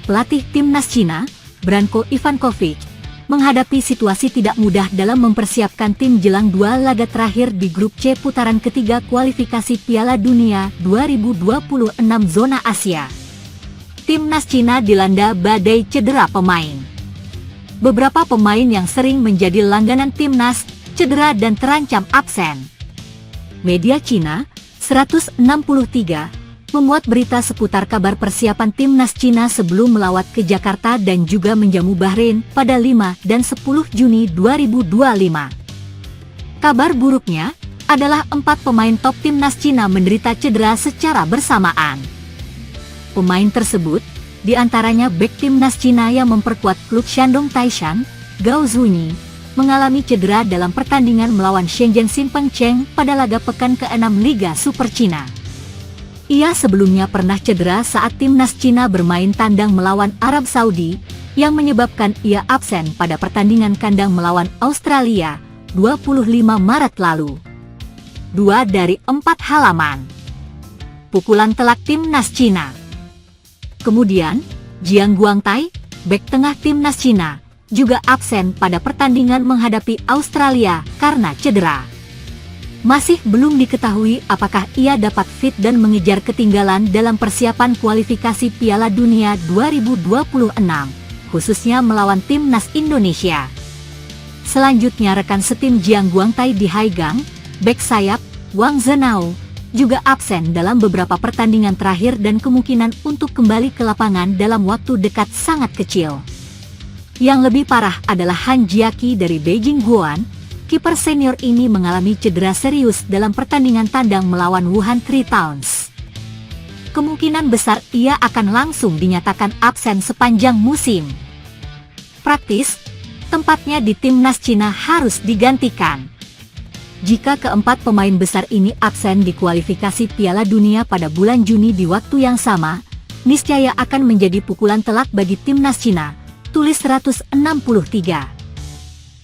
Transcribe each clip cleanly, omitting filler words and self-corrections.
pelatih timnas Cina, Branko Ivankovic, menghadapi situasi tidak mudah dalam mempersiapkan tim jelang dua laga terakhir di grup C putaran ketiga kualifikasi Piala Dunia 2026 zona Asia. Timnas Cina dilanda badai cedera pemain. Beberapa pemain yang sering menjadi langganan timnas cedera dan terancam absen. Media Cina 163 memuat berita seputar kabar persiapan timnas Cina sebelum melawat ke Jakarta dan juga menjamu Bahrain pada 5 dan 10 Juni 2025. Kabar buruknya adalah 4 pemain top timnas Cina menderita cedera secara bersamaan. Pemain tersebut diantaranya bek timnas Cina yang memperkuat klub Shandong Taishan, Gao Zunyi, mengalami cedera dalam pertandingan melawan Shenzhen Xinpeng Cheng pada laga pekan ke-6 Liga Super Cina. Ia sebelumnya pernah cedera saat timnas Cina bermain tandang melawan Arab Saudi, yang menyebabkan ia absen pada pertandingan kandang melawan Australia, 25 Maret lalu. 2 dari 4 halaman. Pukulan telak timnas Cina. Kemudian, Jiang Guangtai, bek tengah timnas Cina, juga absen pada pertandingan menghadapi Australia karena cedera. Masih belum diketahui apakah ia dapat fit dan mengejar ketinggalan dalam persiapan kualifikasi Piala Dunia 2026, khususnya melawan timnas Indonesia. Selanjutnya rekan setim Jiang Guangtai di Haigang, bek sayap, Wang Zhenao, juga absen dalam beberapa pertandingan terakhir dan kemungkinan untuk kembali ke lapangan dalam waktu dekat sangat kecil. Yang lebih parah adalah Han Jiaqi dari Beijing Guoan. Kiper senior ini mengalami cedera serius dalam pertandingan tandang melawan Wuhan Three Towns. Kemungkinan besar ia akan langsung dinyatakan absen sepanjang musim. Praktis, tempatnya di timnas Cina harus digantikan. Jika keempat pemain besar ini absen di kualifikasi Piala Dunia pada bulan Juni di waktu yang sama, niscaya akan menjadi pukulan telak bagi timnas Cina, tulis 163.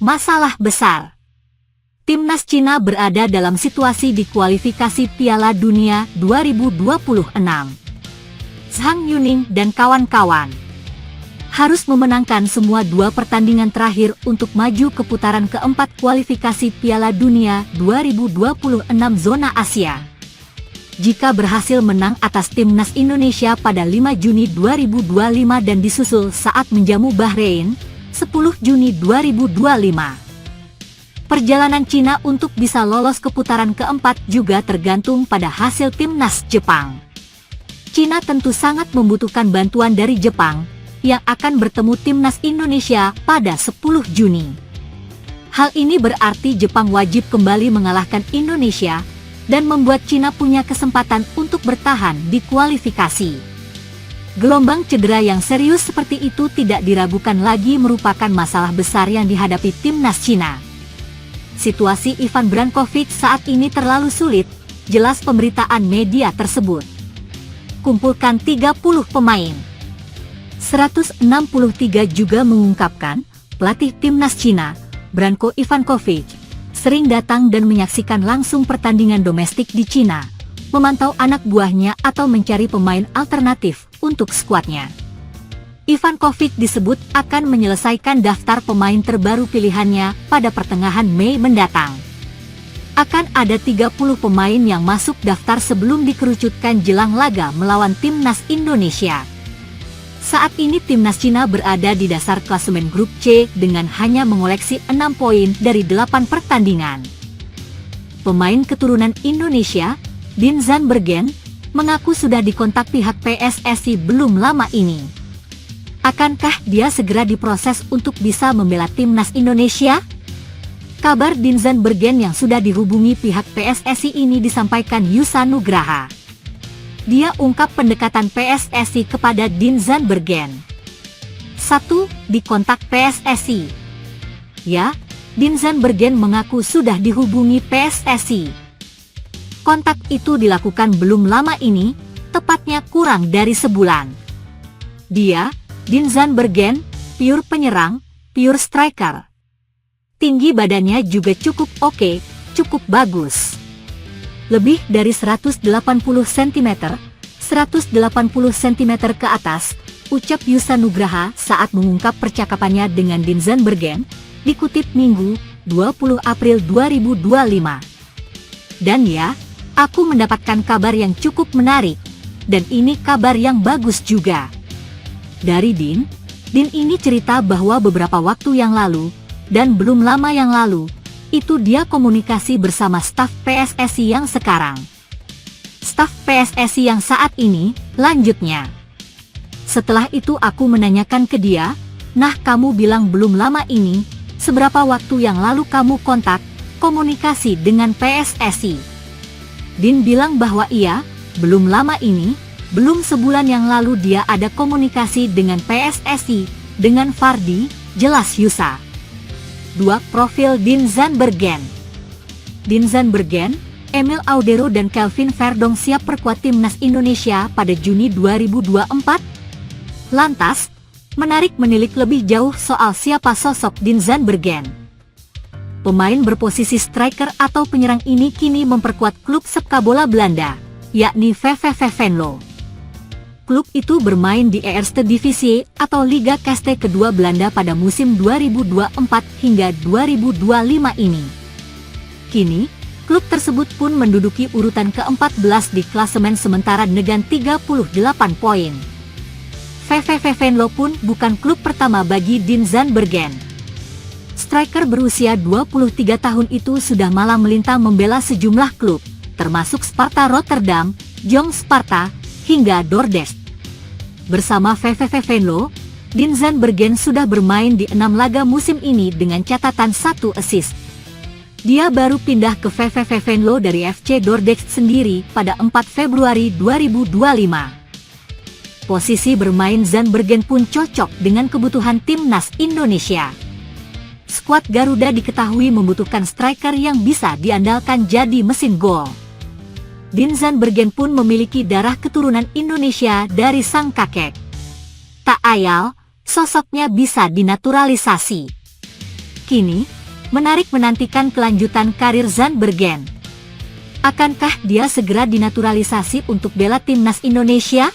Masalah besar. Timnas Cina berada dalam situasi di kualifikasi Piala Dunia 2026. Zhang Yuning dan kawan-kawan harus memenangkan semua 2 pertandingan terakhir untuk maju ke putaran keempat kualifikasi Piala Dunia 2026 zona Asia. Jika berhasil menang atas timnas Indonesia pada 5 Juni 2025 dan disusul saat menjamu Bahrain, 10 Juni 2025. Perjalanan Cina untuk bisa lolos ke putaran keempat juga tergantung pada hasil timnas Jepang. Cina tentu sangat membutuhkan bantuan dari Jepang, yang akan bertemu timnas Indonesia pada 10 Juni. Hal ini berarti Jepang wajib kembali mengalahkan Indonesia, dan membuat Cina punya kesempatan untuk bertahan di kualifikasi. Gelombang cedera yang serius seperti itu tidak diragukan lagi merupakan masalah besar yang dihadapi timnas Cina. Situasi Ivan Brankovic saat ini terlalu sulit, jelas pemberitaan media tersebut. Kumpulkan 30 pemain. 163 juga mengungkapkan, pelatih timnas Cina, Branko Ivankovic, sering datang dan menyaksikan langsung pertandingan domestik di Cina, memantau anak buahnya atau mencari pemain alternatif untuk skuadnya. Ivankovic disebut akan menyelesaikan daftar pemain terbaru pilihannya pada pertengahan Mei mendatang. Akan ada 30 pemain yang masuk daftar sebelum dikerucutkan jelang laga melawan timnas Indonesia. Saat ini timnas Cina berada di dasar klasemen grup C dengan hanya mengoleksi 6 poin dari 8 pertandingan. Pemain keturunan Indonesia, Din Zandbergen, mengaku sudah dikontak pihak PSSI belum lama ini. Akankah dia segera diproses untuk bisa membela timnas Indonesia? Kabar Din Zandbergen yang sudah dihubungi pihak PSSI ini disampaikan Yusa Nugraha. Dia ungkap pendekatan PSSI kepada Din Zandbergen. 1. Dikontak PSSI. Ya, Din Zandbergen mengaku sudah dihubungi PSSI. Kontak itu dilakukan belum lama ini, tepatnya kurang dari sebulan. Dia, Din Zandbergen, pure penyerang, pure striker. Tinggi badannya juga cukup oke, cukup bagus. Lebih dari 180 cm, 180 cm ke atas, ucap Yusa Nugraha saat mengungkap percakapannya dengan Dean Zandbergen, dikutip Minggu, 20 April 2025. Dan ya, aku mendapatkan kabar yang cukup menarik, dan ini kabar yang bagus juga. Dari Dean ini cerita bahwa beberapa waktu yang lalu, dan belum lama yang lalu, itu dia komunikasi bersama staf PSSI yang sekarang. Staf PSSI yang saat ini, lanjutnya. Setelah itu aku menanyakan ke dia, nah kamu bilang belum lama ini, seberapa waktu yang lalu kamu kontak, komunikasi dengan PSSI? Dean bilang bahwa iya, belum lama ini, belum sebulan yang lalu dia ada komunikasi dengan PSSI, dengan Fardi, jelas Yusa. 2. Profil Dean Zandbergen. Dean Zandbergen, Emil Audero dan Kelvin Verdong siap perkuat timnas Indonesia pada Juni 2024? Lantas, menarik menilik lebih jauh soal siapa sosok Dean Zandbergen. Pemain berposisi striker atau penyerang ini kini memperkuat klub sepak bola Belanda, yakni VVV Venlo. Klub itu bermain di Eerste Divisie atau Liga Kaste kedua Belanda pada musim 2024 hingga 2025 ini. Kini, klub tersebut pun menduduki urutan ke-14 di klasemen sementara dengan 38 poin. VVV Venlo pun bukan klub pertama bagi Dean Zandbergen. Striker berusia 23 tahun itu sudah malang melintang membela sejumlah klub, termasuk Sparta Rotterdam, Jong Sparta, hingga Dordrecht. Bersama VVV Venlo, Dean Zandbergen sudah bermain di 6 laga musim ini dengan catatan 1 assist. Dia baru pindah ke VVV Venlo dari FC Dordrecht sendiri pada 4 Februari 2025. Posisi bermain Zandbergen pun cocok dengan kebutuhan timnas Indonesia. Skuad Garuda diketahui membutuhkan striker yang bisa diandalkan jadi mesin gol. Dean Zandbergen pun memiliki darah keturunan Indonesia dari sang kakek. Tak ayal, sosoknya bisa dinaturalisasi. Kini, menarik menantikan kelanjutan karir Zandbergen. Akankah dia segera dinaturalisasi untuk bela timnas Indonesia?